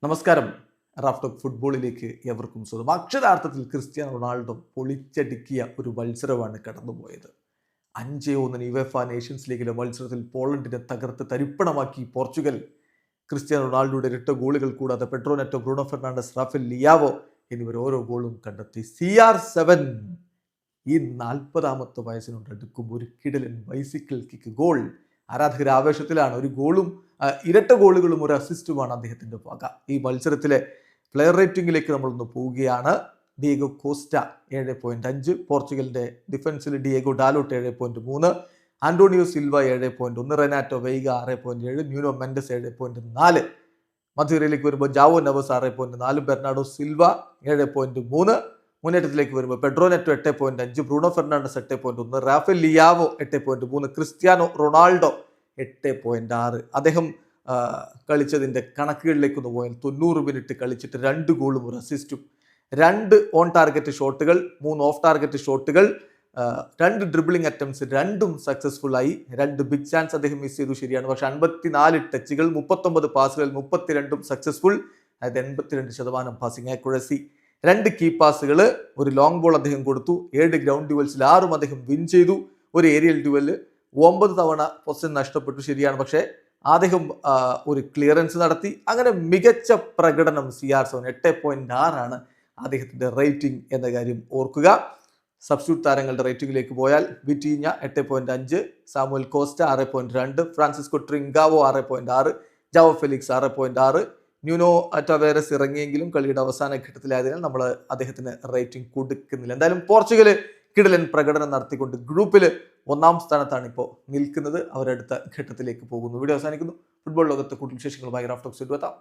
നമസ്കാരം. റാഫ്റ്റോക്ക് ഫുട്ബോളിലേക്ക് എവർക്കും സ്വാഗതം. അക്ഷരാർത്ഥത്തിൽ ക്രിസ്ത്യാനോ റൊണാൾഡോ പൊളിച്ചടുക്കിയ ഒരു മത്സരമാണ് കടന്നുപോയത്. 5-1 യുവേഫ നേഷൻസ് ലീഗിലെ മത്സരത്തിൽ പോളണ്ടിനെ തകർത്ത് തരിപ്പണമാക്കി പോർച്ചുഗൽ. ക്രിസ്ത്യാനോ റൊണാൾഡോയുടെ 2 ഗോളുകൾ കൂടാതെ Pedro നെറ്റോ, Bruno Fernandes, Rafael Leao എന്നിവർ ഓരോ ഗോളും കണ്ടെത്തി. CR7 ഈ 40ാമത്തെ വയസ്സിനോടടുക്കും ഒരു കിടിലൻ ബൈസിക്കിൾ കിക്ക് ഗോൾ. ആരാധകർ ആവേശത്തിലാണ്. ഒരു ഗോളും ഇരട്ട ഗോളുകളും ഒരു അസിസ്റ്റുമാണ് അദ്ദേഹത്തിന്റെ വക. ഈ മത്സരത്തിലെ പ്ലെയർ റേറ്റിംഗിലേക്ക് നമ്മളൊന്ന് പോവുകയാണ്. ഡിയേഗോ കോസ്റ്റ 7.5, പോർച്ചുഗലിന്റെ ഡിഫൻസിൽ Diego Dalot 7.3, Antonio Silva 7.1, Renato Veiga 6.7, Nuno Mendes 7.4. മധ്യനിരയിലേക്ക് വരുമ്പോൾ ജാവോ നവസ് 6.4, ബെർണാഡോ സിൽവ 7.3, മുന്നേറ്റത്തിലേക്ക് വരുമ്പോൾ Pedro Neto 8.5, Bruno Fernandes 8.1, Rafael Leao 8.3, Cristiano Ronaldo 8.6. അദ്ദേഹം കളിച്ചതിൻ്റെ കണക്കുകളിലേക്കൊന്ന് പോയാൽ 90 മിനിറ്റ് കളിച്ചിട്ട് 2 ഗോളും ഒരു അസിസ്റ്റും, 2 ഓൺ ടാർഗറ്റ് ഷോട്ടുകൾ, 3 ഓഫ് ടാർഗറ്റ് ഷോട്ടുകൾ, 2 ഡ്രിബിളിംഗ് അറ്റംപ്റ്റ്സ്, 2ഉം സക്സസ്ഫുൾ ആയി. 2 ബിഗ് ചാൻസ് അദ്ദേഹം മിസ് ചെയ്തു, ശരിയാണ്. പക്ഷെ 54 ടച്ചുകൾ, 39 പാസുകൾ, 32ഉം സക്സസ്ഫുൾ, അതായത് 82% പാസിംഗ് ആക്യുറസി. 2 കീ പാസുകൾ, ഒരു ലോങ് ബോൾ അദ്ദേഹം കൊടുത്തു. 7 ഗ്രൗണ്ട് ഡ്യുവൽസിൽ 6ഉം അദ്ദേഹം വിൻ ചെയ്തു. ഒരു ഏരിയൽ ഡ്യുവല് 9 തവണ പൊസിഷൻ നഷ്ടപ്പെട്ടു, ശരിയാണ്. പക്ഷേ അദ്ദേഹം ഒരു ക്ലിയറൻസ് നടത്തി. അങ്ങനെ മികച്ച പ്രകടനം. CR7 8.6 ആണ് അദ്ദേഹത്തിന്റെ റേറ്റിംഗ് എന്ന കാര്യം ഓർക്കുക. സബ്സ്റ്റിറ്റ്യൂട്ട് താരങ്ങളുടെ റേറ്റിംഗിലേക്ക് പോയാൽ Vitinha 8.5, Samuel Costa 6.2, Francisco Trincao 6.6, Joao Felix 6.6. Nuno Tavares ഇറങ്ങിയെങ്കിലും കളിയുടെ അവസാന ഘട്ടത്തിലായതിനാൽ നമ്മൾ അദ്ദേഹത്തിന് റേറ്റിംഗ് കൊടുക്കുന്നില്ല. എന്തായാലും പോർച്ചുഗൽ കിടിലൻ പ്രകടനം നടത്തിക്കൊണ്ട് ഗ്രൂപ്പിൽ 1ാം സ്ഥാനത്താണ് ഇപ്പോൾ നിൽക്കുന്നത്. അവരടുത്ത ഘട്ടത്തിലേക്ക് പോകുന്നു. വീഡിയോ അവസാനിക്കുന്നു. ഫുട്ബോൾ ലോകത്തെ കൂടുതൽ വിശേഷങ്ങളുമായി റാഫ്റ്റോക്സ് എത്താം.